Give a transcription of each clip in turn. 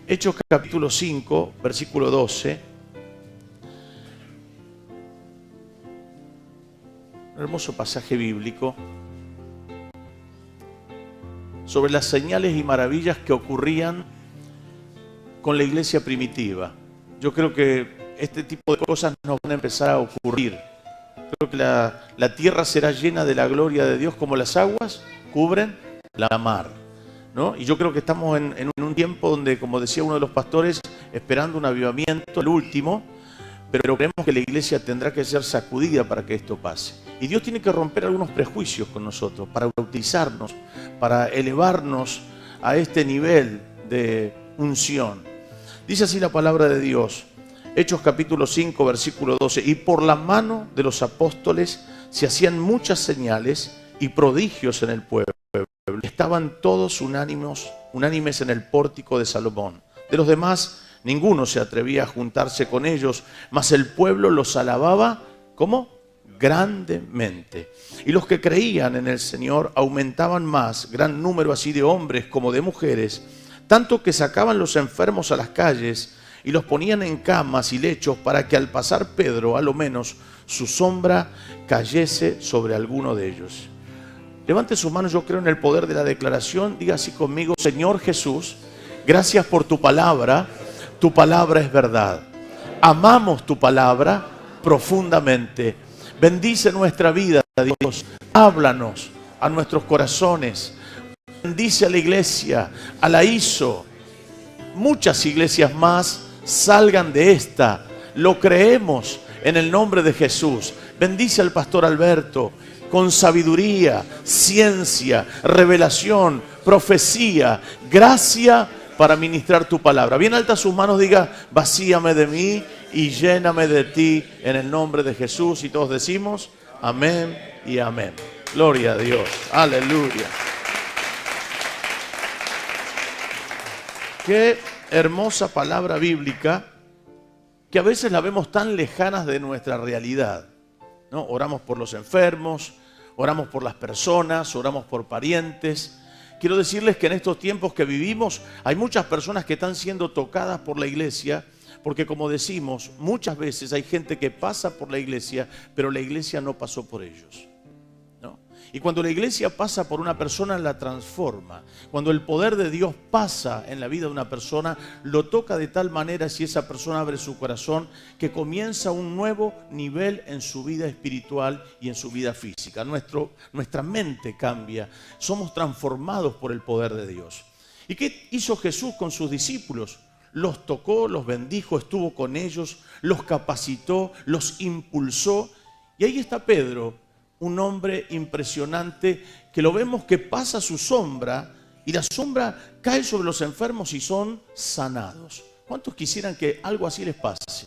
Hechos capítulo 5, versículo 12. Un hermoso pasaje bíblico sobre las señales y maravillas que ocurrían con la iglesia primitiva. Yo creo que este tipo de cosas nos van a empezar a ocurrir. Creo que la tierra será llena de la gloria de Dios como las aguas cubren la mar, ¿no? Y yo creo que estamos en un tiempo donde, como decía uno de los pastores, esperando un avivamiento, el último, pero creemos que la iglesia tendrá que ser sacudida para que esto pase. Y Dios tiene que romper algunos prejuicios con nosotros para utilizarnos, para elevarnos a este nivel de unción. Dice así la palabra de Dios, Hechos capítulo 5, versículo 12. Y por la mano de los apóstoles se hacían muchas señales y prodigios en el pueblo. Estaban todos unánimes en el pórtico de Salomón. De los demás, ninguno se atrevía a juntarse con ellos, mas el pueblo los alababa, ¿cómo? Grandemente. Y los que creían en el Señor aumentaban más, gran número así de hombres como de mujeres, tanto que sacaban los enfermos a las calles y los ponían en camas y lechos para que al pasar Pedro, a lo menos, su sombra cayese sobre alguno de ellos. Levante sus manos, yo creo en el poder de la declaración. Diga así conmigo: Señor Jesús, gracias por tu palabra es verdad. Amamos tu palabra profundamente. Bendice nuestra vida, Dios. Háblanos a nuestros corazones. Bendice a la iglesia, a la ISO. Muchas iglesias más salgan de esta. Lo creemos en el nombre de Jesús. Bendice al pastor Alberto con sabiduría, ciencia, revelación, profecía, gracia para ministrar tu palabra. Bien alta sus manos, diga: vacíame de mí y lléname de ti en el nombre de Jesús. Y todos decimos amén y amén. Gloria a Dios. Aleluya. Qué hermosa palabra bíblica que a veces la vemos tan lejanas de nuestra realidad, ¿no? Oramos por los enfermos, oramos por las personas, oramos por parientes. Quiero decirles que en estos tiempos que vivimos hay muchas personas que están siendo tocadas por la iglesia, porque como decimos, muchas veces hay gente que pasa por la iglesia, pero la iglesia no pasó por ellos, ¿no? Y cuando la iglesia pasa por una persona, la transforma. Cuando el poder de Dios pasa en la vida de una persona, lo toca de tal manera, si esa persona abre su corazón, que comienza un nuevo nivel en su vida espiritual y en su vida física. Nuestra mente cambia, somos transformados por el poder de Dios. ¿Y qué hizo Jesús con sus discípulos? Los tocó, los bendijo, estuvo con ellos, los capacitó, los impulsó. Y ahí está Pedro, un hombre impresionante que lo vemos que pasa su sombra y la sombra cae sobre los enfermos y son sanados. ¿Cuántos quisieran que algo así les pase?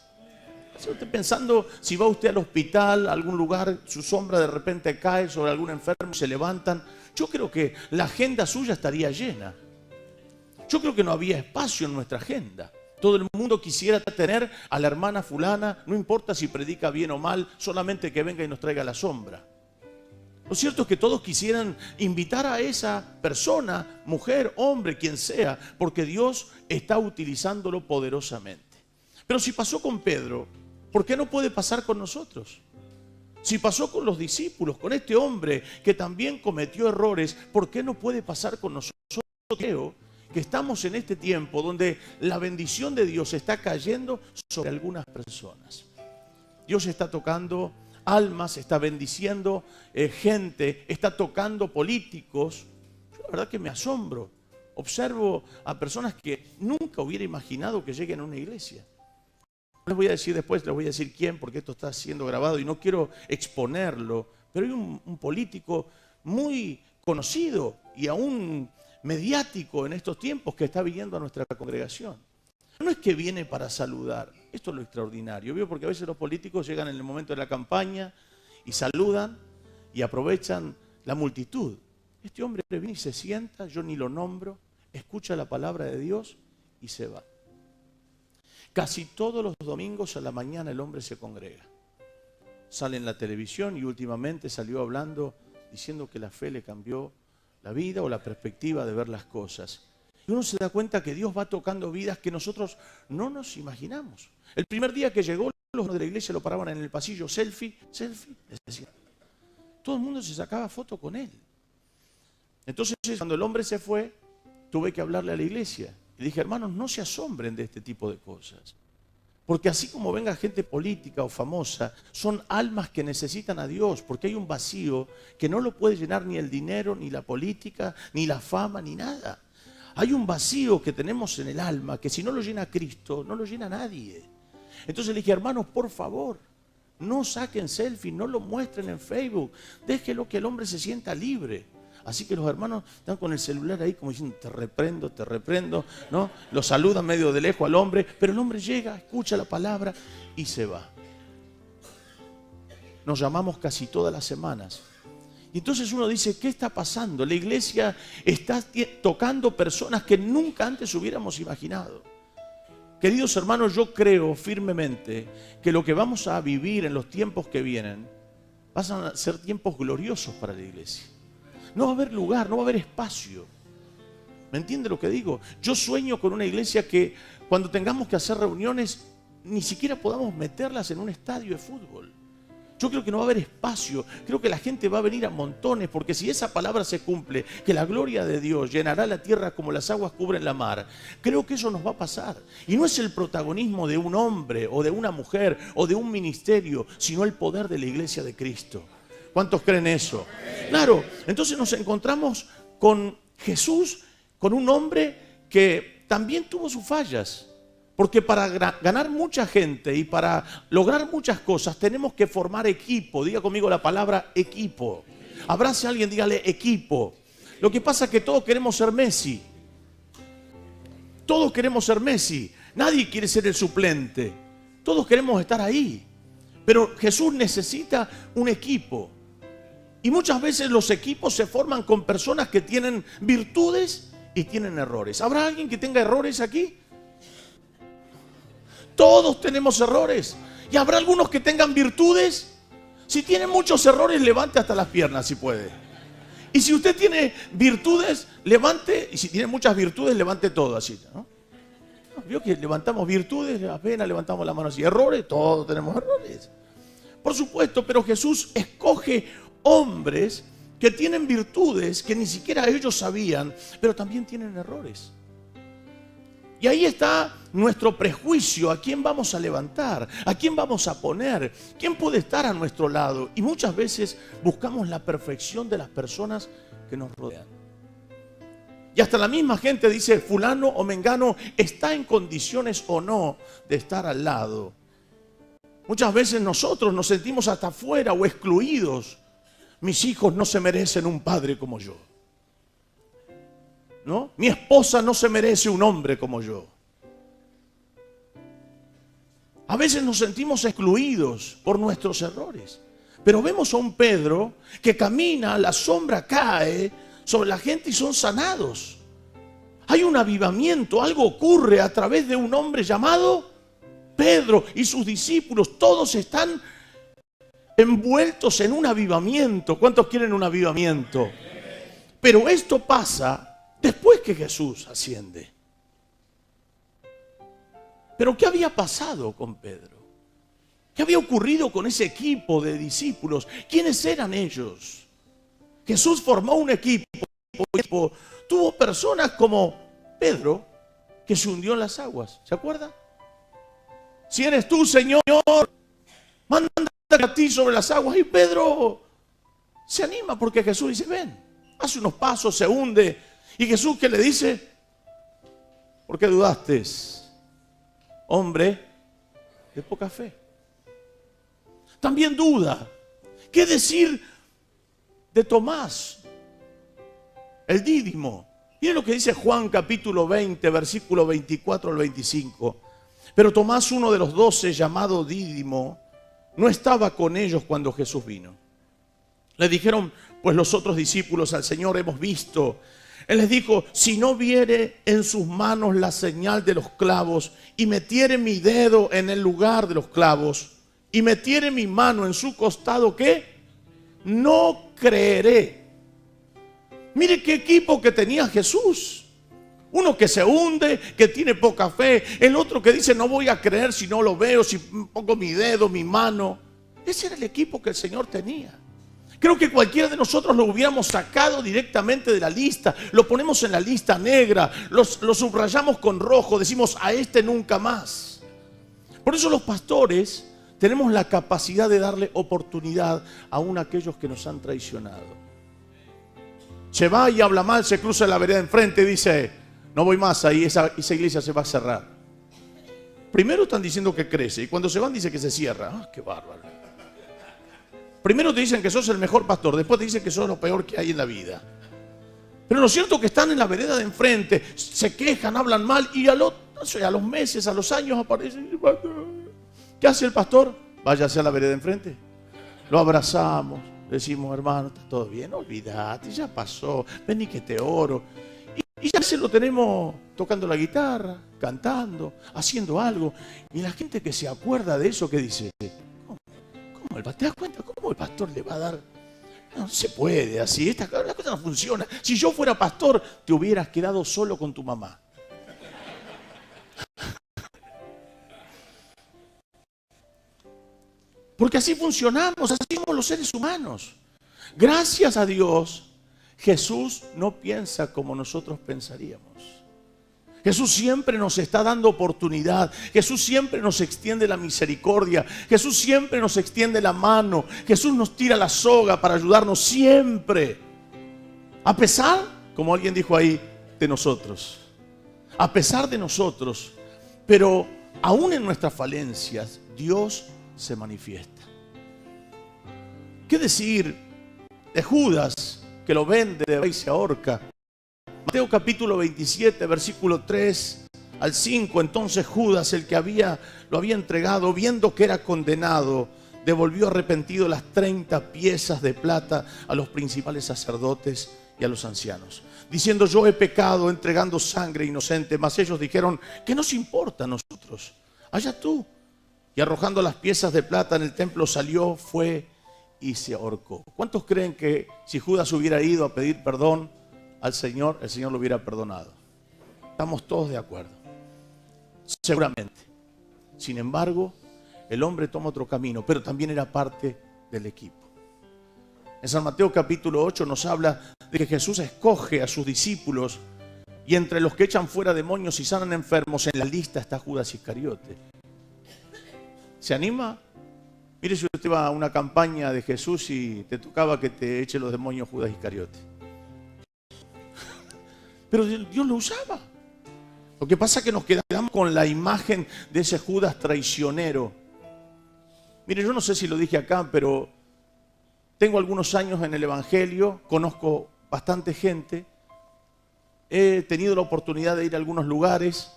¿Está usted pensando, si va usted al hospital, a algún lugar, su sombra de repente cae sobre algún enfermo y se levantan? Yo creo que la agenda suya estaría llena. Yo creo que no había espacio en nuestra agenda. Todo el mundo quisiera tener a la hermana fulana, no importa si predica bien o mal, solamente que venga y nos traiga la sombra. Lo cierto es que todos quisieran invitar a esa persona, mujer, hombre, quien sea, porque Dios está utilizándolo poderosamente. Pero si pasó con Pedro, ¿por qué no puede pasar con nosotros? Si pasó con los discípulos, con este hombre que también cometió errores, ¿por qué no puede pasar con nosotros? Yo creo que estamos en este tiempo donde la bendición de Dios está cayendo sobre algunas personas. Dios está tocando almas, está bendiciendo gente, está tocando políticos. Yo la verdad que me asombro. Observo a personas que nunca hubiera imaginado que lleguen a una iglesia. Les voy a decir después, les voy a decir quién, porque esto está siendo grabado y no quiero exponerlo, pero hay un político muy conocido y aún mediático en estos tiempos que está viniendo a nuestra congregación. No es que viene para saludar, esto es lo extraordinario, ¿vio? Porque a veces los políticos llegan en el momento de la campaña y saludan y aprovechan la multitud. Este hombre viene y se sienta, yo ni lo nombro, escucha la palabra de Dios y se va. Casi todos los domingos a la mañana el hombre se congrega. Sale en la televisión y últimamente salió hablando, diciendo que la fe le cambió la vida o la perspectiva de ver las cosas. Y uno se da cuenta que Dios va tocando vidas que nosotros no nos imaginamos. El primer día que llegó, los de la iglesia lo paraban en el pasillo, selfie, selfie, les decían. Todo el mundo se sacaba foto con él. Entonces, cuando el hombre se fue, tuve que hablarle a la iglesia. Y dije, hermanos, no se asombren de este tipo de cosas. Porque así como venga gente política o famosa, son almas que necesitan a Dios, porque hay un vacío que no lo puede llenar ni el dinero, ni la política, ni la fama, ni nada. Hay un vacío que tenemos en el alma, que si no lo llena Cristo, no lo llena nadie. Entonces le dije, hermanos, por favor, no saquen selfie, no lo muestren en Facebook, déjelo que el hombre se sienta libre. Así que los hermanos están con el celular ahí como diciendo, te reprendo, ¿no? Lo saludan medio de lejos al hombre, pero el hombre llega, escucha la palabra y se va. Nos llamamos casi todas las semanas. Y entonces uno dice, ¿qué está pasando? La iglesia está tocando personas que nunca antes hubiéramos imaginado. Queridos hermanos, yo creo firmemente que lo que vamos a vivir en los tiempos que vienen van a ser tiempos gloriosos para la iglesia. No va a haber lugar, no va a haber espacio. ¿Me entiende lo que digo? Yo sueño con una iglesia que cuando tengamos que hacer reuniones, ni siquiera podamos meterlas en un estadio de fútbol. Yo creo que no va a haber espacio, creo que la gente va a venir a montones, porque si esa palabra se cumple, que la gloria de Dios llenará la tierra como las aguas cubren la mar, creo que eso nos va a pasar. Y no es el protagonismo de un hombre o de una mujer o de un ministerio, sino el poder de la iglesia de Cristo. ¿Cuántos creen eso? Claro, entonces nos encontramos con Jesús, con un hombre que también tuvo sus fallas. Porque para ganar mucha gente y para lograr muchas cosas tenemos que formar equipo. Diga conmigo la palabra equipo. Abrace a alguien, dígale equipo. Lo que pasa es que todos queremos ser Messi. Todos queremos ser Messi. Nadie quiere ser el suplente. Todos queremos estar ahí. Pero Jesús necesita un equipo. Y muchas veces los equipos se forman con personas que tienen virtudes y tienen errores. ¿Habrá alguien que tenga errores aquí? Todos tenemos errores. ¿Y habrá algunos que tengan virtudes? Si tiene muchos errores, levante hasta las piernas si puede. Y si usted tiene virtudes, levante. Y si tiene muchas virtudes, levante todo así, ¿no? ¿Vio que levantamos virtudes? Apenas levantamos la mano así. ¿Errores? Todos tenemos errores. Por supuesto, pero Jesús escoge hombres que tienen virtudes que ni siquiera ellos sabían, pero también tienen errores. Y ahí está nuestro prejuicio, a quién vamos a levantar, a quién vamos a poner, quién puede estar a nuestro lado. Y muchas veces buscamos la perfección de las personas que nos rodean. Y hasta la misma gente dice, fulano o mengano está en condiciones o no de estar al lado. Muchas veces nosotros nos sentimos hasta afuera o excluidos. Mis hijos no se merecen un padre como yo. ¿No? Mi esposa no se merece un hombre como yo. A veces nos sentimos excluidos por nuestros errores. Pero vemos a un Pedro que camina, la sombra cae sobre la gente y son sanados. Hay un avivamiento, algo ocurre a través de un hombre llamado Pedro y sus discípulos. Todos están envueltos en un avivamiento. ¿Cuántos quieren un avivamiento? Pero esto pasa después que Jesús asciende. Pero ¿qué había pasado con Pedro? ¿Qué había ocurrido con ese equipo de discípulos? ¿Quiénes eran ellos? Jesús formó un equipo. Tuvo personas como Pedro, que se hundió en las aguas. ¿Se acuerdan? Si eres tú, Señor, manda a ti sobre las aguas. Y Pedro se anima porque Jesús dice, ven, hace unos pasos, se hunde. Y Jesús, ¿qué le dice? ¿Por qué dudaste, hombre de poca fe? También duda. ¿Qué decir de Tomás, el Dídimo? Miren lo que dice Juan capítulo 20, versículo 24 al 25. Pero Tomás, uno de los 12, llamado Dídimo, no estaba con ellos cuando Jesús vino. Le dijeron, pues los otros discípulos, al Señor hemos visto. Él les dijo, si no viere en sus manos la señal de los clavos y metiere mi dedo en el lugar de los clavos y metiere mi mano en su costado, ¿qué? No creeré. Mire qué equipo que tenía Jesús. Uno que se hunde, que tiene poca fe. El otro que dice, no voy a creer si no lo veo, si pongo mi dedo, mi mano. Ese era el equipo que el Señor tenía. Creo que cualquiera de nosotros lo hubiéramos sacado directamente de la lista. Lo ponemos en la lista negra, lo subrayamos con rojo, decimos, a este nunca más. Por eso los pastores tenemos la capacidad de darle oportunidad aún a aquellos que nos han traicionado. Se va y habla mal, se cruza la vereda enfrente y dice, no voy más ahí, esa iglesia se va a cerrar. Primero están diciendo que crece y cuando se van dice que se cierra. ¡Ah, qué bárbaro! Primero te dicen que sos el mejor pastor, después te dicen que sos lo peor que hay en la vida. Pero lo cierto es que están en la vereda de enfrente, se quejan, hablan mal y a los meses, a los años aparece. ¿Qué hace el pastor? Váyase a la vereda de enfrente. Lo abrazamos, decimos, hermano, está todo bien, olvídate, ya pasó, vení que te oro. Y ya se lo tenemos tocando la guitarra, cantando, haciendo algo. Y la gente que se acuerda de eso, que dice, ¿te das cuenta cómo el pastor le va a dar? No se puede así, la cosa no funciona. Si yo fuera pastor, te hubieras quedado solo con tu mamá. Porque así funcionamos, así somos los seres humanos. Gracias a Dios, Jesús no piensa como nosotros pensaríamos. Jesús siempre nos está dando oportunidad. Jesús siempre nos extiende la misericordia. Jesús siempre nos extiende la mano. Jesús nos tira la soga para ayudarnos siempre. A pesar, como alguien dijo ahí, de nosotros. A pesar de nosotros. Pero aún en nuestras falencias, Dios se manifiesta. ¿Qué decir de Judas, que lo vende y se ahorca? Mateo capítulo 27, versículo 3 al 5. Entonces Judas, el que lo había entregado, viendo que era condenado, devolvió arrepentido las 30 piezas de plata a los principales sacerdotes y a los ancianos, diciendo, yo he pecado entregando sangre inocente. Mas ellos dijeron, ¿qué nos importa a nosotros? Allá tú. Y arrojando las piezas de plata en el templo salió, fue y se ahorcó. ¿Cuántos creen que si Judas hubiera ido a pedir perdón al Señor, el Señor lo hubiera perdonado? Estamos todos de acuerdo. Seguramente. Sin embargo, el hombre toma otro camino, pero también era parte del equipo. En San Mateo capítulo 8 nos habla de que Jesús escoge a sus discípulos y entre los que echan fuera demonios y sanan enfermos, en la lista está Judas Iscariote. ¿Se anima? Mire, si usted va a una campaña de Jesús y te tocaba que te eche los demonios Judas Iscariote. Pero Dios lo usaba. Lo que pasa es que nos quedamos con la imagen de ese Judas traicionero. Mire, yo no sé si lo dije acá, pero tengo algunos años en el Evangelio, conozco bastante gente, he tenido la oportunidad de ir a algunos lugares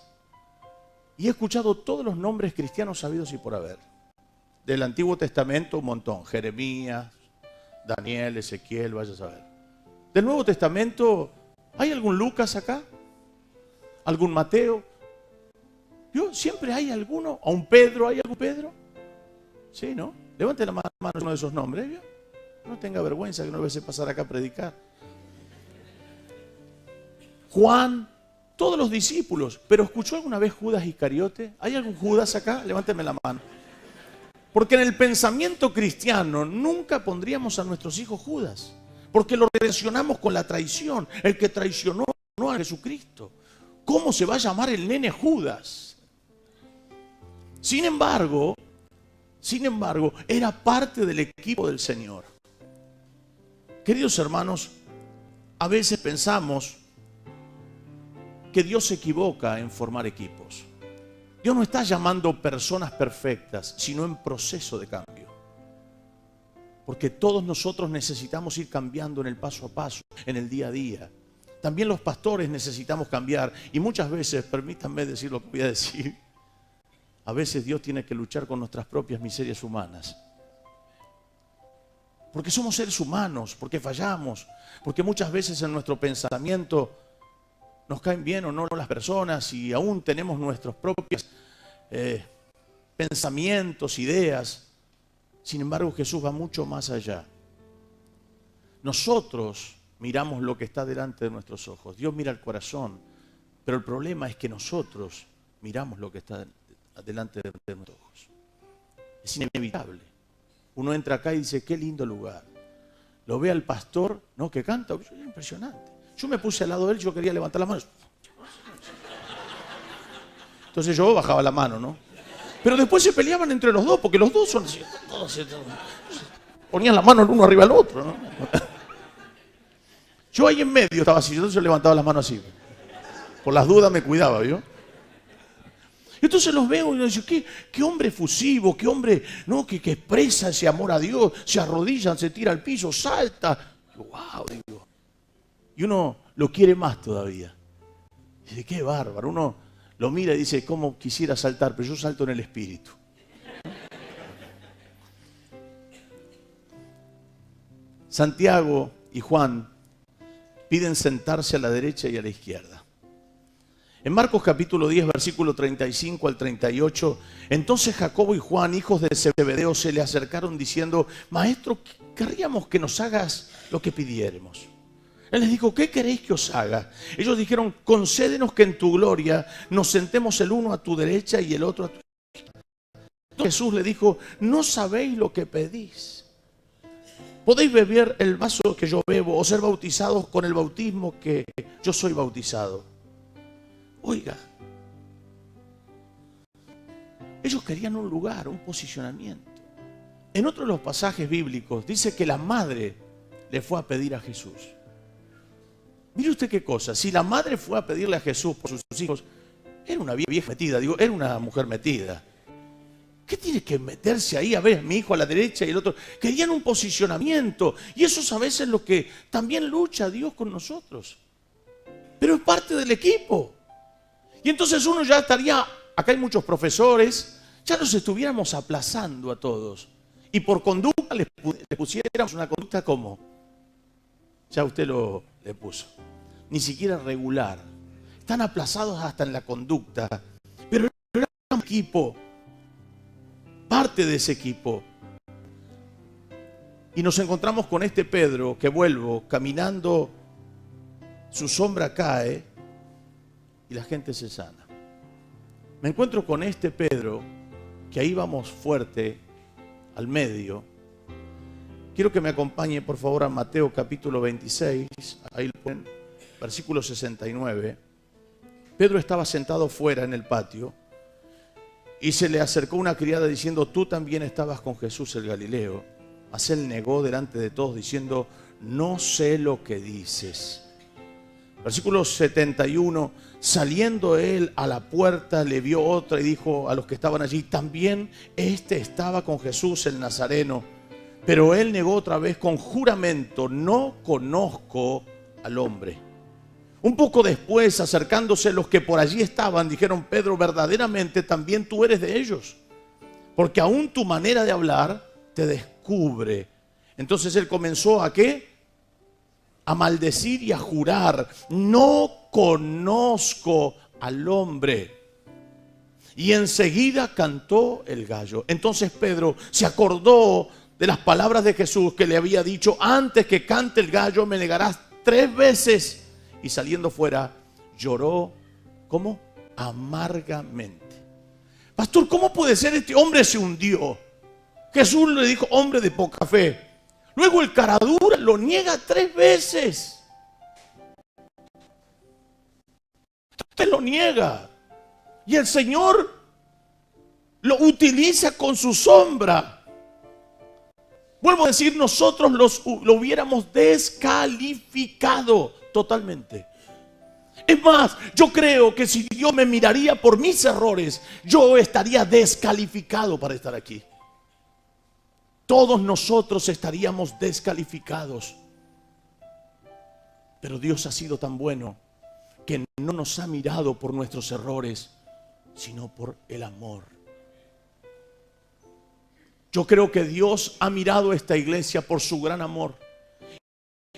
y he escuchado todos los nombres cristianos sabidos y por haber. Del Antiguo Testamento un montón, Jeremías, Daniel, Ezequiel, vaya a saber. Del Nuevo Testamento, ¿hay algún Lucas acá? ¿Algún Mateo? Siempre hay alguno. ¿A un Pedro? ¿Hay algún Pedro? Sí, ¿no? Levante la mano uno de esos nombres. ¿Vio? No tenga vergüenza que no debe pasar acá a predicar. Juan, todos los discípulos. ¿Pero escuchó alguna vez Judas Iscariote? ¿Hay algún Judas acá? Levánteme la mano. Porque en el pensamiento cristiano nunca pondríamos a nuestros hijos Judas. Porque lo relacionamos con la traición. El que traicionó a Jesucristo. ¿Cómo se va a llamar el nene Judas? Sin embargo, era parte del equipo del Señor. Queridos hermanos, a veces pensamos que Dios se equivoca en formar equipos. Dios no está llamando personas perfectas, sino en proceso de cambio. Porque todos nosotros necesitamos ir cambiando en el paso a paso, en el día a día. También los pastores necesitamos cambiar. Y muchas veces, permítanme decir lo que voy a decir, a veces Dios tiene que luchar con nuestras propias miserias humanas. Porque somos seres humanos, porque fallamos, porque muchas veces en nuestro pensamiento nos caen bien o no las personas y aún tenemos nuestros propios pensamientos, ideas. Sin embargo, Jesús va mucho más allá. Nosotros miramos lo que está delante de nuestros ojos. Dios mira el corazón. Pero el problema es que nosotros miramos lo que está delante de nuestros ojos. Es inevitable. Uno entra acá y dice, qué lindo lugar. Lo ve al pastor, ¿no? Que canta, es impresionante. Yo me puse al lado de él, yo quería levantar las manos. Entonces yo bajaba la mano, ¿no? Pero después se peleaban entre los dos, porque los dos son así, todos, ponían la mano el uno arriba del otro, ¿no? Yo ahí en medio estaba así, entonces yo levantaba las manos así. Por las dudas me cuidaba, ¿vio? Entonces los veo y yo digo, qué hombre efusivo, qué hombre, ¿no? que expresa ese amor a Dios, se arrodilla, se tira al piso, salta. ¡Wow! Digo. Y uno lo quiere más todavía. Dice, qué bárbaro. Uno lo mira y dice, cómo quisiera saltar, pero yo salto en el espíritu. Santiago y Juan piden sentarse a la derecha y a la izquierda. En Marcos capítulo 10, versículo 35 al 38, entonces Jacobo y Juan, hijos de Zebedeo, se le acercaron diciendo, Maestro, querríamos que nos hagas lo que pidiéremos. Él les dijo, ¿qué queréis que os haga? Ellos dijeron, concédenos que en tu gloria nos sentemos el uno a tu derecha y el otro a tu izquierda. Jesús le dijo, no sabéis lo que pedís. Podéis beber el vaso que yo bebo o ser bautizados con el bautismo que yo soy bautizado. Oiga, ellos querían un lugar, un posicionamiento. En otro de los pasajes bíblicos dice que la madre le fue a pedir a Jesús. Mire usted qué cosa, si la madre fue a pedirle a Jesús por sus hijos, era una vieja metida, era una mujer metida. ¿Qué tiene que meterse ahí? A ver, mi hijo a la derecha y el otro. Querían un posicionamiento. Y eso es a veces lo que también lucha Dios con nosotros. Pero es parte del equipo. Y entonces uno ya estaría, acá hay muchos profesores, ya los estuviéramos aplazando a todos. Y por conducta les pusiéramos una conducta como, ya usted le puso, ni siquiera regular. Están aplazados hasta en la conducta. Pero era un equipo, parte de ese equipo. Y nos encontramos con este Pedro que vuelvo, caminando, su sombra cae y la gente se sana. Me encuentro con este Pedro, que ahí vamos fuerte, al medio. Quiero que me acompañe por favor a Mateo capítulo 26, ahí lo ponen, versículo 69. Pedro estaba sentado fuera en el patio y se le acercó una criada diciendo, tú también estabas con Jesús el Galileo. Mas él negó delante de todos diciendo, no sé lo que dices. Versículo 71, saliendo él a la puerta, le vio otra y dijo a los que estaban allí, también este estaba con Jesús el Nazareno. Pero él negó otra vez con juramento, no conozco al hombre. Un poco después, acercándose los que por allí estaban, dijeron, Pedro, verdaderamente también tú eres de ellos, porque aún tu manera de hablar te descubre. Entonces él comenzó a ¿qué? A maldecir y a jurar, no conozco al hombre. Y enseguida cantó el gallo. Entonces Pedro se acordó de las palabras de Jesús que le había dicho, antes que cante el gallo me negarás 3 veces. Y saliendo fuera lloró, ¿cómo? Amargamente. Pastor, ¿cómo puede ser? Este hombre se hundió. Jesús le dijo, hombre de poca fe. Luego el caradura lo niega 3 veces. Usted lo niega. Y el Señor lo utiliza con su sombra. Vuelvo a decir, nosotros lo hubiéramos descalificado totalmente. Es más, yo creo que si Dios me miraría por mis errores, yo estaría descalificado para estar aquí. Todos nosotros estaríamos descalificados. Pero Dios ha sido tan bueno que no nos ha mirado por nuestros errores, sino por el amor. Yo creo que Dios ha mirado a esta iglesia por su gran amor.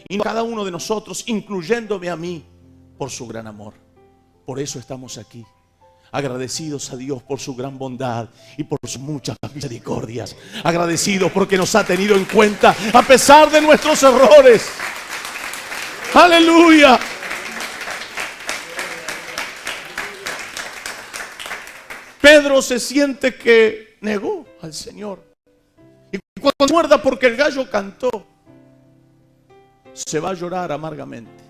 Y cada uno de nosotros, incluyéndome a mí, por su gran amor. Por eso estamos aquí. Agradecidos a Dios por su gran bondad y por sus muchas misericordias. Agradecidos porque nos ha tenido en cuenta a pesar de nuestros errores. ¡Aleluya! Pedro se siente que negó al Señor. Y cuando se muerda porque el gallo cantó, se va a llorar amargamente.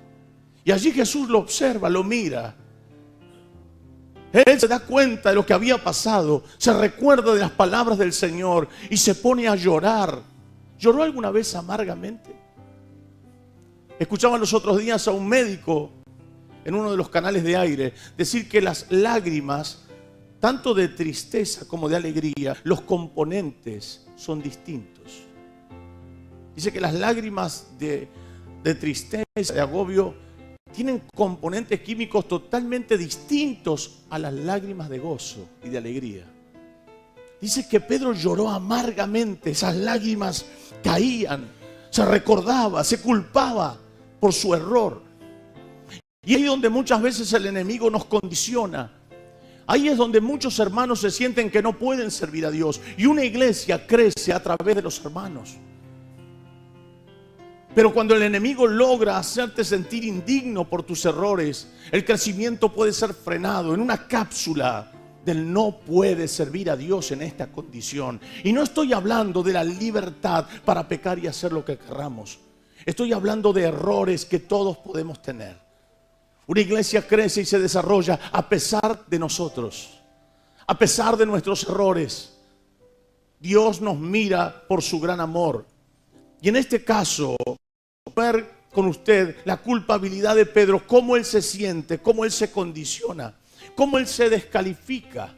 Y allí Jesús lo observa, lo mira. Él se da cuenta de lo que había pasado, se recuerda de las palabras del Señor y se pone a llorar. ¿Lloró alguna vez amargamente? Escuchaba los otros días a un médico en uno de los canales de aire decir que las lágrimas, tanto de tristeza como de alegría, los componentes son distintos. Dice que las lágrimas de tristeza, de agobio, tienen componentes químicos totalmente distintos a las lágrimas de gozo y de alegría. Dice que Pedro lloró amargamente, esas lágrimas caían, se recordaba, se culpaba por su error. Y ahí es donde muchas veces el enemigo nos condiciona. Ahí es donde muchos hermanos se sienten que no pueden servir a Dios. Y una iglesia crece a través de los hermanos. Pero cuando el enemigo logra hacerte sentir indigno por tus errores, el crecimiento puede ser frenado en una cápsula del no puede servir a Dios en esta condición. Y no estoy hablando de la libertad para pecar y hacer lo que querramos. Estoy hablando de errores que todos podemos tener. Una iglesia crece y se desarrolla a pesar de nosotros, a pesar de nuestros errores. Dios nos mira por su gran amor. Y en este caso, ver con usted la culpabilidad de Pedro, cómo él se siente, cómo él se condiciona, cómo él se descalifica.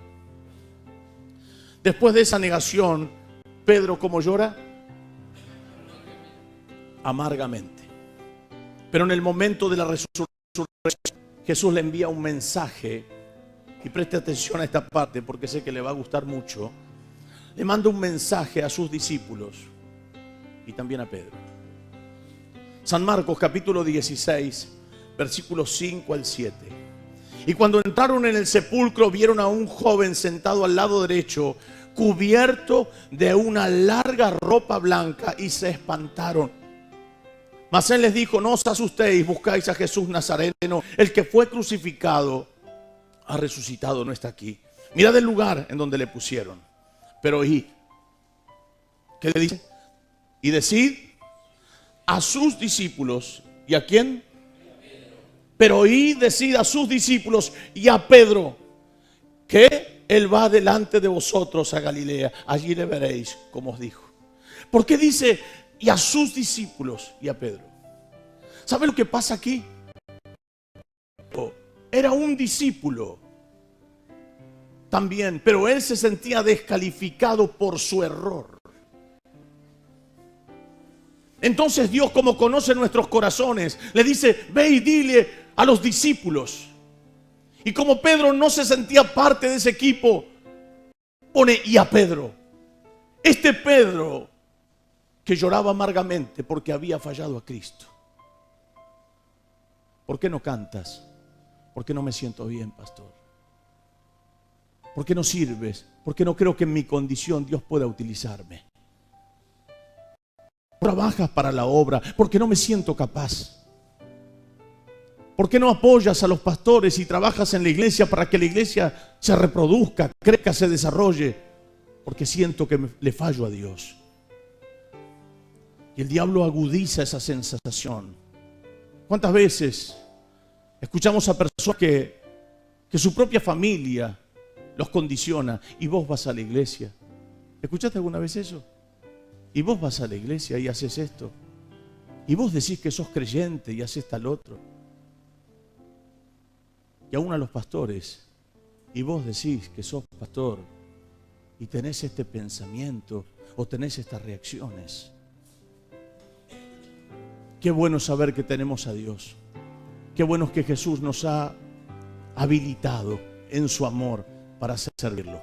Después de esa negación, Pedro, ¿cómo llora? Amargamente. Pero en el momento de la resurrección, Jesús le envía un mensaje, y preste atención a esta parte porque sé que le va a gustar mucho. Le manda un mensaje a sus discípulos y también a Pedro. San Marcos capítulo 16, versículos 5 al 7. Y cuando entraron en el sepulcro, vieron a un joven sentado al lado derecho, cubierto de una larga ropa blanca, y se espantaron. Mas él les dijo: no os asustéis, buscáis a Jesús Nazareno, el que fue crucificado, ha resucitado, no está aquí. Mirad el lugar en donde le pusieron. Pero id, ¿qué le dice? Y decid a sus discípulos. ¿Y a quién? Pero id, decid a sus discípulos y a Pedro que él va delante de vosotros a Galilea. Allí le veréis, como os dijo. ¿Por qué dice y a sus discípulos y a Pedro? ¿Sabe lo que pasa aquí? Era un discípulo también, pero él se sentía descalificado por su error. Entonces Dios, como conoce nuestros corazones, le dice: ve y dile a los discípulos. Y como Pedro no se sentía parte de ese equipo, pone y a Pedro. Este Pedro que lloraba amargamente porque había fallado a Cristo. ¿Por qué no cantas? ¿Por qué no me siento bien, pastor? ¿Por qué no sirves? ¿Por qué no creo que en mi condición Dios pueda utilizarme? ¿Trabajas para la obra? ¿Por qué no me siento capaz? ¿Por qué no apoyas a los pastores y trabajas en la iglesia para que la iglesia se reproduzca, crezca, se desarrolle? Porque siento que le fallo a Dios. Y el diablo agudiza esa sensación. ¿Cuántas veces escuchamos a personas que su propia familia los condiciona? Y vos vas a la iglesia. ¿Escuchaste alguna vez eso? Y vos vas a la iglesia y haces esto. Y vos decís que sos creyente y haces tal otro. Y aún a los pastores. Y vos decís que sos pastor y tenés este pensamiento o tenés estas reacciones. Qué bueno saber que tenemos a Dios. Qué bueno que Jesús nos ha habilitado en su amor para servirlo.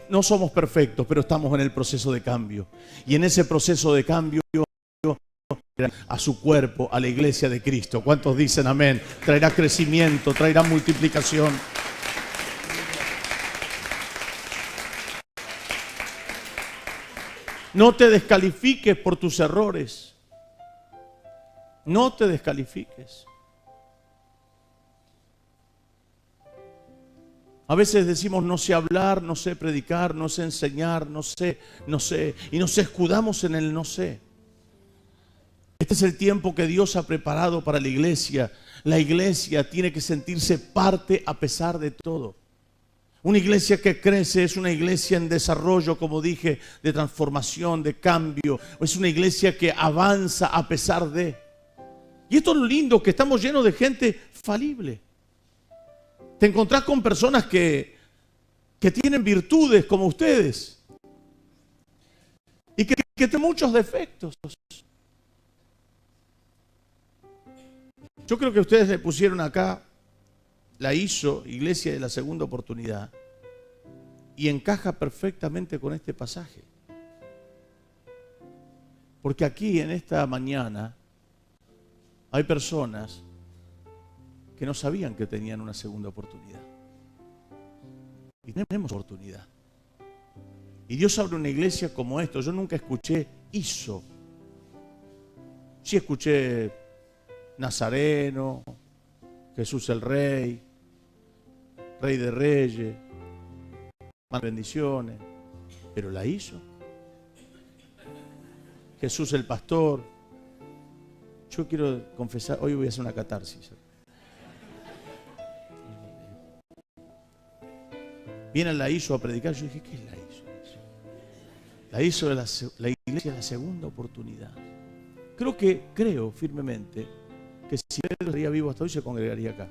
No somos perfectos, pero estamos en el proceso de cambio. Y en ese proceso de cambio, a su cuerpo, a la iglesia de Cristo. ¿Cuántos dicen amén? Traerá crecimiento, traerá multiplicación. No te descalifiques por tus errores. No te descalifiques. A veces decimos no sé hablar, no sé predicar, no sé enseñar, no sé, y nos escudamos en el no sé. Este es el tiempo que Dios ha preparado para la iglesia. La iglesia tiene que sentirse parte a pesar de todo. Una iglesia que crece es una iglesia en desarrollo, como dije, de transformación, de cambio. Es una iglesia que avanza a pesar de. Y esto es lo lindo, que estamos llenos de gente falible. Te encontrás con personas que tienen virtudes como ustedes y que tienen muchos defectos. Yo creo que ustedes le pusieron acá, la hizo Iglesia de la Segunda Oportunidad, y encaja perfectamente con este pasaje. Porque aquí en esta mañana hay personas que no sabían que tenían una segunda oportunidad. Y tenemos oportunidad. Y Dios abre una iglesia como esto. Yo nunca escuché hizo. Sí escuché Nazareno, Jesús el Rey, Rey de Reyes, más bendiciones, pero la hizo. Jesús el Pastor. Yo quiero confesar, hoy voy a hacer una catarsis. Viene la hizo a predicar, yo dije, ¿qué es la hizo? La hizo la iglesia de la segunda oportunidad. Creo firmemente que si Pedro estaría vivo hasta hoy se congregaría acá.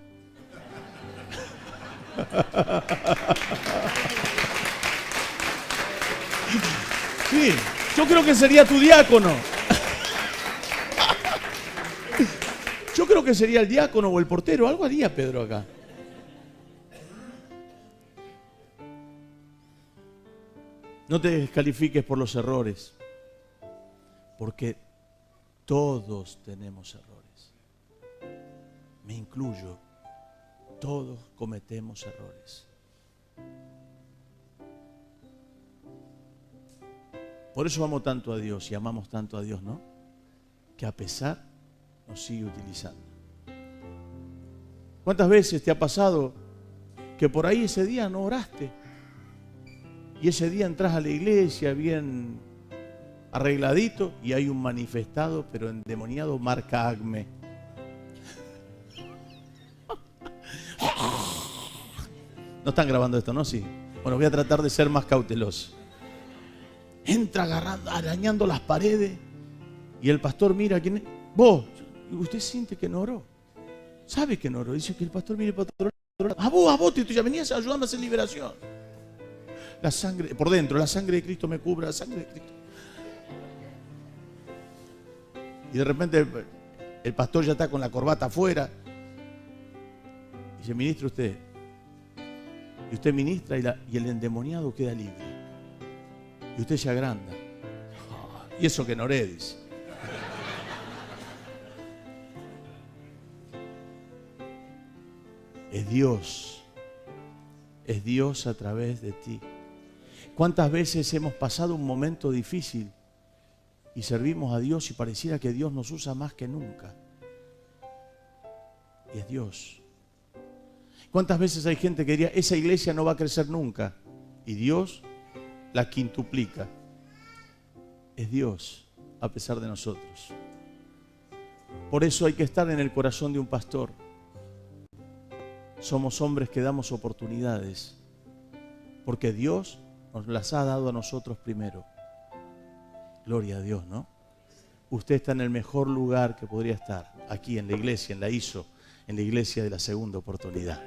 Sí, yo creo que sería tu diácono. Yo creo que sería el diácono o el portero, algo haría Pedro acá. No te descalifiques por los errores, porque todos tenemos errores. Me incluyo, todos cometemos errores. Por eso amo tanto a Dios y amamos tanto a Dios, ¿no? Que a pesar nos sigue utilizando. ¿Cuántas veces te ha pasado que por ahí ese día no oraste? Y ese día entras a la iglesia bien arregladito y hay un manifestado, pero endemoniado, marca Acme. No están grabando esto, ¿no? Sí. Bueno, voy a tratar de ser más cauteloso. Entra agarrando, arañando las paredes y el pastor mira, ¿quién es? Vos, usted siente que no oró. ¿Sabe que no oró? Dice que el pastor mire para otro lado. A vos, tú ya venías a ayudarme a hacer liberación. La sangre, por dentro, la sangre de Cristo me cubre, la sangre de Cristo. Y de repente el pastor ya está con la corbata afuera. Dice, ministre usted. Y usted ministra y el endemoniado queda libre. Y usted se agranda. Y eso que no oré, dice. Es Dios. Es Dios a través de ti. ¿Cuántas veces hemos pasado un momento difícil y servimos a Dios y pareciera que Dios nos usa más que nunca? Y es Dios. ¿Cuántas veces hay gente que diría, esa iglesia no va a crecer nunca? Y Dios la quintuplica. Es Dios a pesar de nosotros. Por eso hay que estar en el corazón de un pastor. Somos hombres que damos oportunidades, porque Dios nos las ha dado a nosotros primero. Gloria a Dios, ¿no? Usted está en el mejor lugar que podría estar, aquí en la iglesia, en la ISO, en la iglesia de la segunda oportunidad.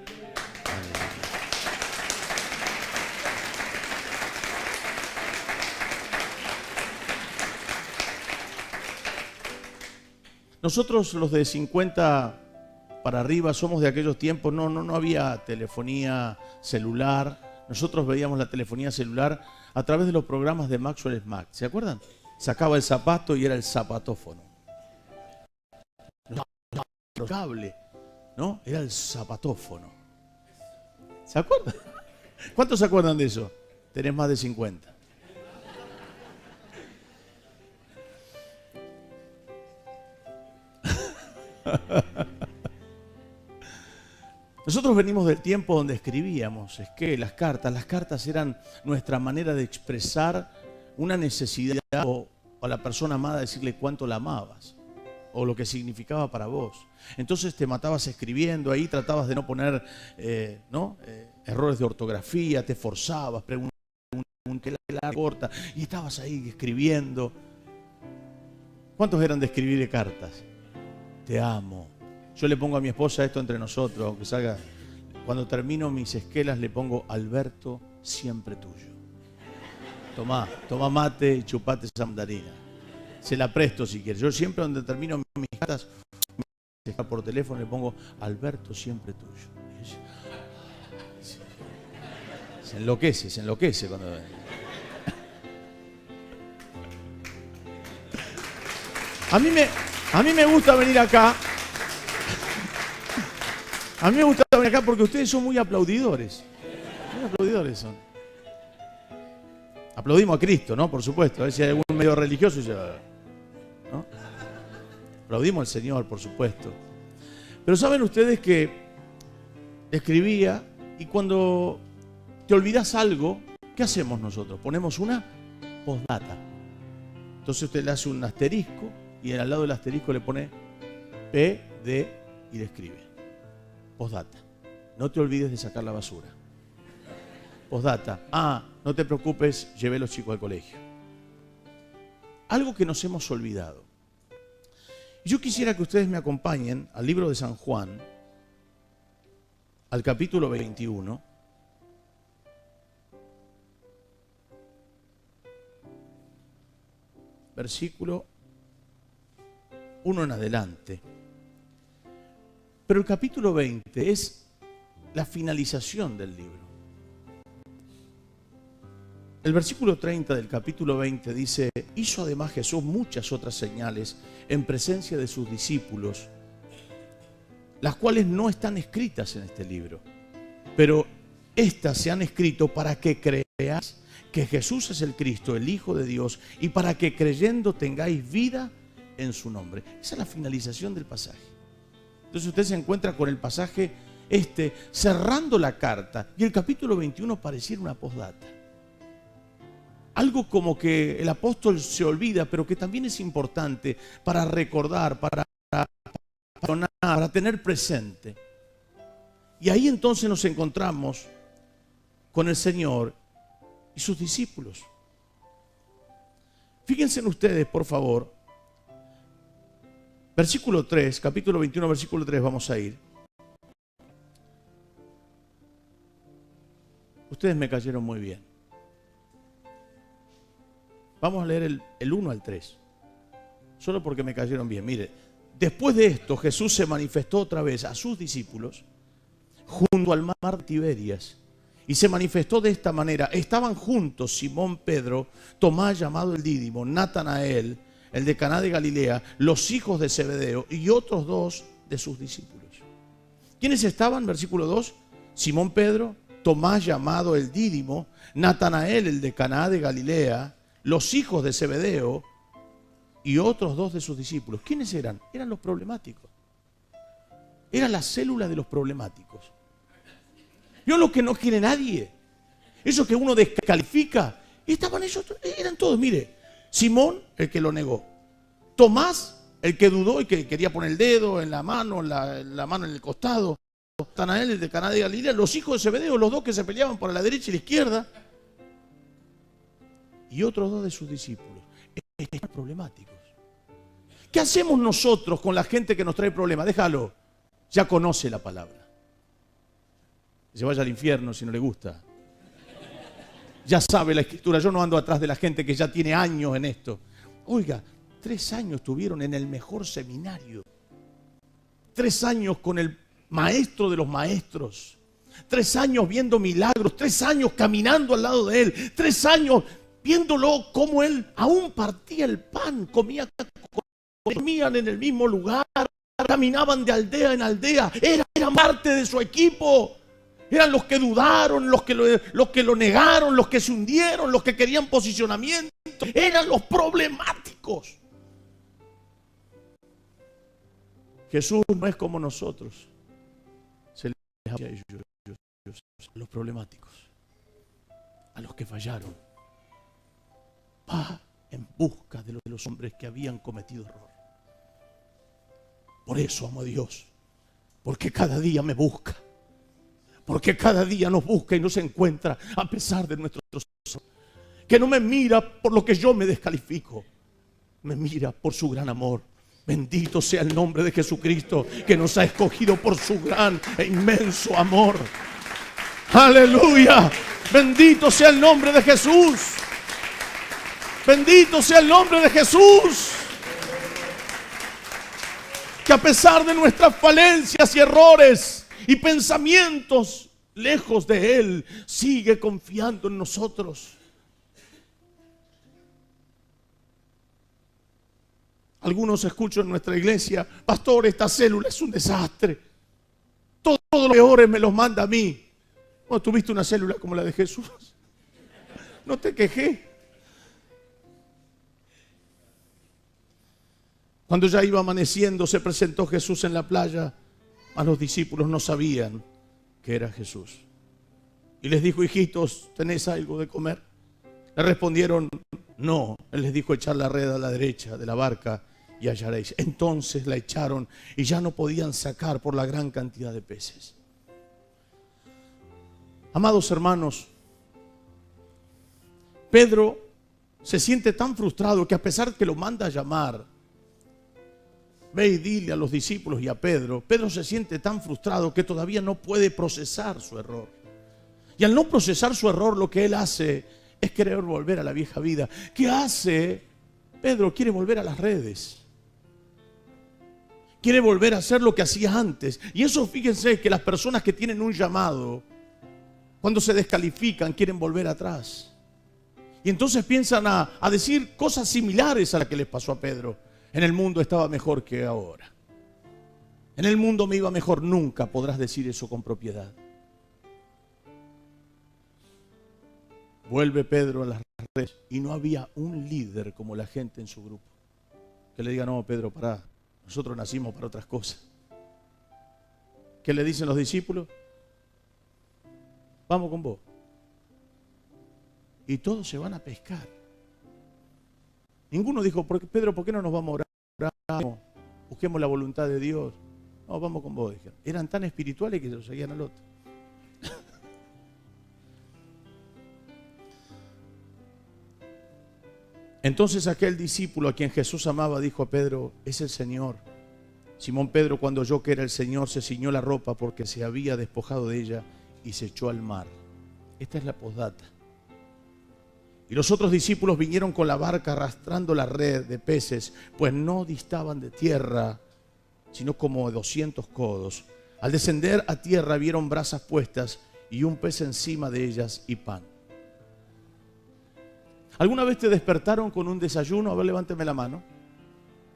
Nosotros los de 50 para arriba somos de aquellos tiempos, no había telefonía celular. Nosotros veíamos la telefonía celular a través de los programas de Maxwell Smack. ¿Se acuerdan? Sacaba el zapato y era el zapatófono. No, el cable, ¿no? Era el zapatófono. ¿Se acuerdan? ¿Cuántos se acuerdan de eso? Tenés más de 50. Nosotros venimos del tiempo donde escribíamos, es que las cartas eran nuestra manera de expresar una necesidad o a la persona amada decirle cuánto la amabas o lo que significaba para vos. Entonces te matabas escribiendo, ahí tratabas de no poner errores de ortografía, te forzabas, preguntabas que la corta y estabas ahí escribiendo. ¿Cuántos eran de escribir cartas? Te amo. Yo le pongo a mi esposa esto entre nosotros, aunque salga. Cuando termino mis esquelas le pongo Alberto, siempre tuyo. Tomá mate y chupate esa mandarina. Se la presto si quieres. Yo siempre donde termino mis cartas por teléfono le pongo Alberto, siempre tuyo. Se enloquece cuando... A mí me gusta venir acá. A mí me gusta venir acá porque ustedes son muy aplaudidores. Muy aplaudidores son. Aplaudimos a Cristo, ¿no? Por supuesto. A ver si hay algún medio religioso, ¿no? Aplaudimos al Señor, por supuesto. Pero saben ustedes que escribía y cuando te olvidas algo, ¿qué hacemos nosotros? Ponemos una postdata. Entonces usted le hace un asterisco y al lado del asterisco le pone PD y le escribe. Postdata. No te olvides de sacar la basura. Postdata. No te preocupes, llevé a los chicos al colegio. Algo que nos hemos olvidado. Yo quisiera que ustedes me acompañen al libro de San Juan, al capítulo 21. Versículo 1 en adelante. Pero el capítulo 20 es la finalización del libro. El versículo 30 del capítulo 20 dice: hizo además Jesús muchas otras señales en presencia de sus discípulos, las cuales no están escritas en este libro, pero estas se han escrito para que creáis que Jesús es el Cristo, el Hijo de Dios, y para que creyendo tengáis vida en su nombre. Esa es la finalización del pasaje. Entonces usted se encuentra con el pasaje cerrando la carta, y el capítulo 21 pareciera una postdata. Algo como que el apóstol se olvida, pero que también es importante para recordar, para tener presente. Y ahí entonces nos encontramos con el Señor y sus discípulos. Fíjense en ustedes, por favor. Versículo 3, capítulo 21, versículo 3, vamos a ir. Ustedes me cayeron muy bien. Vamos a leer el 1 al 3. Solo porque me cayeron bien. Mire, después de esto Jesús se manifestó otra vez a sus discípulos junto al mar de Tiberias. Y se manifestó de esta manera. Estaban juntos Simón Pedro, Tomás llamado el Dídimo, Natanael, el de Caná de Galilea, los hijos de Zebedeo y otros dos de sus discípulos. ¿Quiénes estaban? Versículo 2. Simón Pedro, Tomás llamado el Dídimo, Natanael, el de Caná de Galilea, los hijos de Zebedeo y otros dos de sus discípulos. ¿Quiénes eran? Eran los problemáticos. Era la célula de los problemáticos. Yo lo que no quiere nadie. Eso que uno descalifica. Estaban ellos, eran todos, mire. Simón, el que lo negó. Tomás, el que dudó y que quería poner el dedo en la mano, la mano en el costado. Natanael, el de Caná de Galilea, los hijos de Zebedeo, los dos que se peleaban por la derecha y la izquierda. Y otros dos de sus discípulos. Están problemáticos. ¿Qué hacemos nosotros con la gente que nos trae problemas? Déjalo. Ya conoce la palabra. Que se vaya al infierno si no le gusta. Ya sabe la escritura. Yo no ando atrás de la gente que ya tiene años en esto. Oiga, 3 años estuvieron en el mejor seminario. 3 años con el maestro de los maestros. 3 años viendo milagros. 3 años caminando al lado de él. 3 años viéndolo como él aún partía el pan, comían en el mismo lugar, caminaban de aldea en aldea, eran parte de su equipo. Eran los que dudaron, los que lo negaron, los que se hundieron, los que querían posicionamiento. Eran los problemáticos. Jesús no es como nosotros. Se a ellos, a los problemáticos, a los que fallaron. Va en busca de los hombres que habían cometido error. Por eso amo a Dios, porque cada día me busca, porque cada día nos busca y nos encuentra a pesar de nuestros errores. Que no me mira por lo que yo me descalifico, me mira por su gran amor. Bendito sea el nombre de Jesucristo, que nos ha escogido por su gran e inmenso amor. Aleluya. Bendito sea el nombre de Jesús. Bendito sea el nombre de Jesús. Que a pesar de nuestras falencias y errores y pensamientos lejos de Él, sigue confiando en nosotros. Algunos escucho en nuestra iglesia: pastor, esta célula es un desastre. Todos los peores me los manda a mí. ¿No tuviste una célula como la de Jesús? No te quejé. Cuando ya iba amaneciendo, se presentó Jesús en la playa. A los discípulos no sabían que era Jesús. Y les dijo: hijitos, ¿tenés algo de comer? Le respondieron: no. Él les dijo: echar la red a la derecha de la barca y hallaréis. Entonces la echaron y ya no podían sacar por la gran cantidad de peces. Amados hermanos, Pedro se siente tan frustrado que a pesar que lo manda a llamar, ve y dile a los discípulos y a Pedro, Pedro se siente tan frustrado que todavía no puede procesar su error. Y al no procesar su error, lo que él hace es querer volver a la vieja vida. ¿Qué hace? Pedro quiere volver a las redes. Quiere volver a hacer lo que hacía antes. Y eso, fíjense que las personas que tienen un llamado, cuando se descalifican, quieren volver atrás. Y entonces piensan a decir cosas similares a las que les pasó a Pedro. En el mundo estaba mejor que ahora. En el mundo me iba mejor. Nunca podrás decir eso con propiedad. Vuelve Pedro a las redes y no había un líder como la gente en su grupo que le diga: no, Pedro, pará, nosotros nacimos para otras cosas. ¿Qué le dicen los discípulos? Vamos con vos. Y todos se van a pescar. Ninguno dijo: Pedro, ¿por qué no nos vamos a orar? Busquemos la voluntad de Dios. No, vamos con vos, dijeron. Eran tan espirituales que se lo seguían al otro. Entonces aquel discípulo a quien Jesús amaba dijo a Pedro: es el Señor. Simón Pedro, cuando oyó que era el Señor, se ciñó la ropa porque se había despojado de ella y se echó al mar. Esta es la postdata. Y los otros discípulos vinieron con la barca arrastrando la red de peces, pues no distaban de tierra, sino como 200 codos. Al descender a tierra vieron brasas puestas y un pez encima de ellas y pan. ¿Alguna vez te despertaron con un desayuno? A ver, levánteme la mano.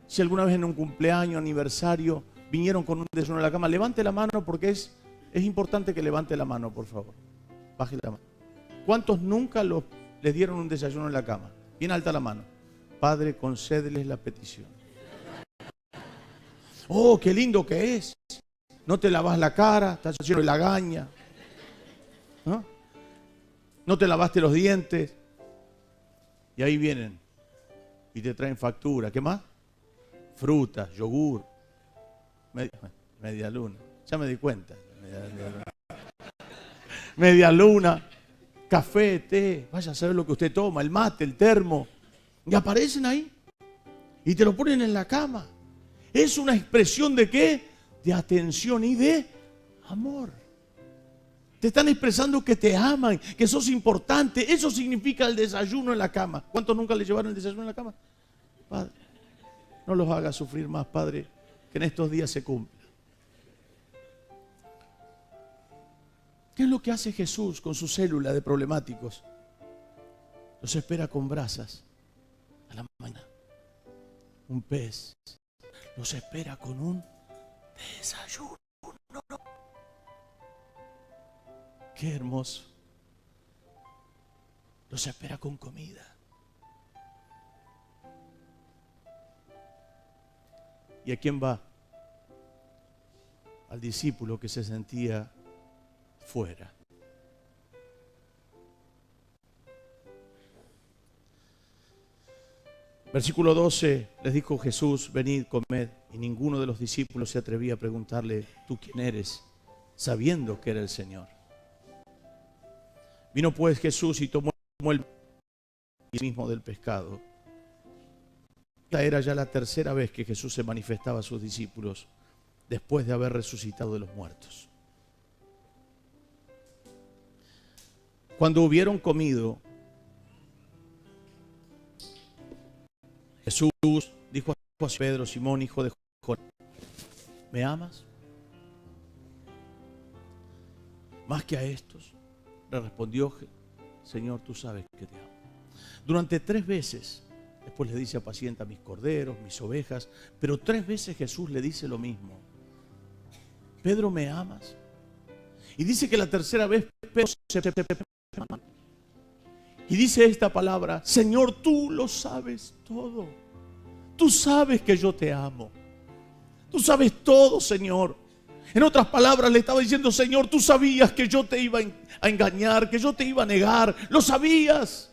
Si alguna vez en un cumpleaños, aniversario, vinieron con un desayuno en la cama, levante la mano porque es importante que levante la mano, por favor. Baje la mano. ¿Cuántos nunca les dieron un desayuno en la cama? Bien alta la mano. Padre, concédeles la petición. Oh, qué lindo que es. No te lavas la cara, estás lleno de lagaña. ¿No? No te lavaste los dientes. Y ahí vienen y te traen factura. ¿Qué más? Frutas, yogur, media luna. Ya me di cuenta. Media luna, café, té. Vaya a saber lo que usted toma, el mate, el termo. Y aparecen ahí y te lo ponen en la cama. Es una expresión de ¿qué? De atención y de amor. Te están expresando que te aman, que sos importante. Eso significa el desayuno en la cama. ¿Cuántos nunca le llevaron el desayuno en la cama? Padre, no los hagas sufrir más, Padre, que en estos días se cumpla. ¿Qué es lo que hace Jesús con su célula de problemáticos? Los espera con brasas a la mañana. Un pez. Los espera con un desayuno. Qué hermoso. Los espera con comida. ¿Y a quién va? Al discípulo que se sentía fuera. Versículo 12, les dijo Jesús, venid, comed. Y ninguno de los discípulos se atrevía a preguntarle, ¿tú quién eres? Sabiendo que era el Señor. Vino pues Jesús y tomó el mismo del pescado. Esta era ya la tercera vez que Jesús se manifestaba a sus discípulos después de haber resucitado de los muertos. Cuando hubieron comido, Jesús dijo a Pedro, Simón, hijo de Jonás, ¿me amas? Más que a estos, le respondió, Señor, tú sabes que te amo. Durante 3 veces, después le dice, apacienta mis corderos, mis ovejas, pero 3 veces Jesús le dice lo mismo. Pedro, ¿me amas? Y dice que la tercera vez Pedro se y dice esta palabra, Señor, tú lo sabes todo. Tú sabes que yo te amo. Tú sabes todo, Señor. En otras palabras le estaba diciendo, Señor, tú sabías que yo te iba a engañar, que yo te iba a negar. Lo sabías.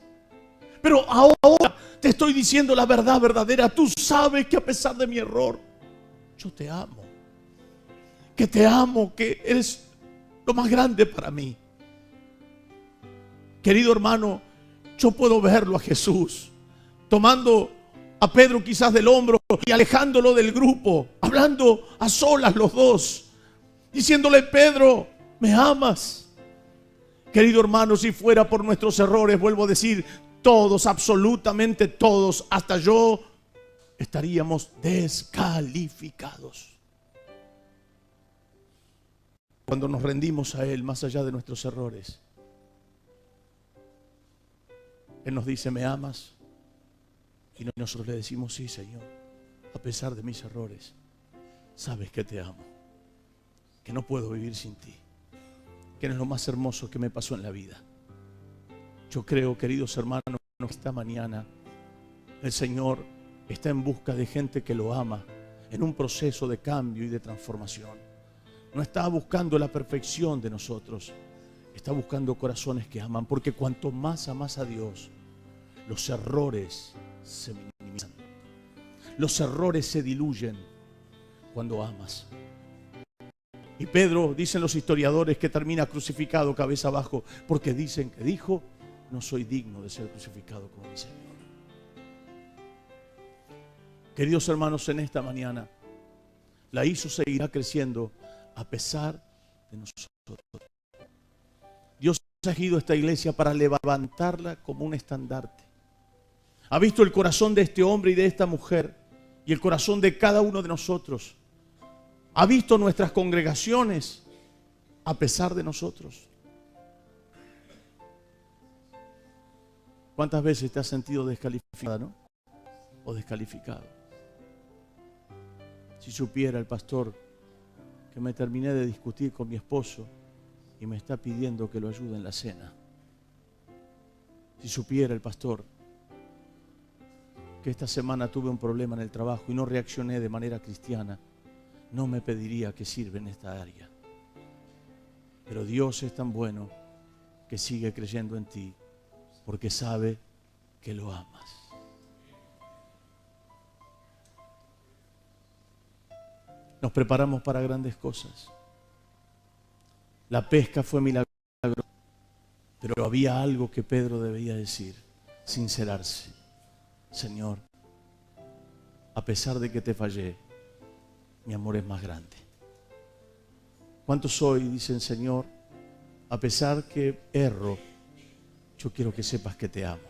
Pero ahora te estoy diciendo la verdad verdadera. Tú sabes que a pesar de mi error, yo te amo. Que te amo, que eres lo más grande para mí. Querido hermano, yo puedo verlo a Jesús tomando a Pedro quizás del hombro y alejándolo del grupo, hablando a solas los dos, diciéndole, Pedro, ¿me amas? Querido hermano, si fuera por nuestros errores, vuelvo a decir, todos, absolutamente todos, hasta yo, estaríamos descalificados. Cuando nos rendimos a Él, más allá de nuestros errores, Él nos dice, ¿me amas? Y nosotros le decimos, sí, Señor, a pesar de mis errores, sabes que te amo, que no puedo vivir sin ti, que eres lo más hermoso que me pasó en la vida. Yo creo, queridos hermanos, que esta mañana el Señor está en busca de gente que lo ama en un proceso de cambio y de transformación. No está buscando la perfección de nosotros, está buscando corazones que aman, porque cuanto más amas a Dios, los errores se minimizan. Los errores se diluyen cuando amas. Y Pedro, dicen los historiadores, que termina crucificado cabeza abajo, porque dicen que dijo, no soy digno de ser crucificado como mi Señor. Queridos hermanos, en esta mañana, la ISO seguirá creciendo a pesar de nosotros. Dios ha elegido esta iglesia para levantarla como un estandarte. Ha visto el corazón de este hombre y de esta mujer y el corazón de cada uno de nosotros. Ha visto nuestras congregaciones a pesar de nosotros. ¿Cuántas veces te has sentido descalificada, no? O descalificado. Si supiera el pastor que me terminé de discutir con mi esposo y me está pidiendo que lo ayude en la cena. Si supiera el pastor que esta semana tuve un problema en el trabajo y no reaccioné de manera cristiana, no me pediría que sirva en esta área. Pero Dios es tan bueno que sigue creyendo en ti porque sabe que lo amas. Nos preparamos para grandes cosas. La pesca fue milagrosa, pero había algo que Pedro debía decir, sincerarse. Señor, a pesar de que te fallé, mi amor es más grande. ¿Cuántos hoy dicen, Señor, a pesar que erro, yo quiero que sepas que te amo?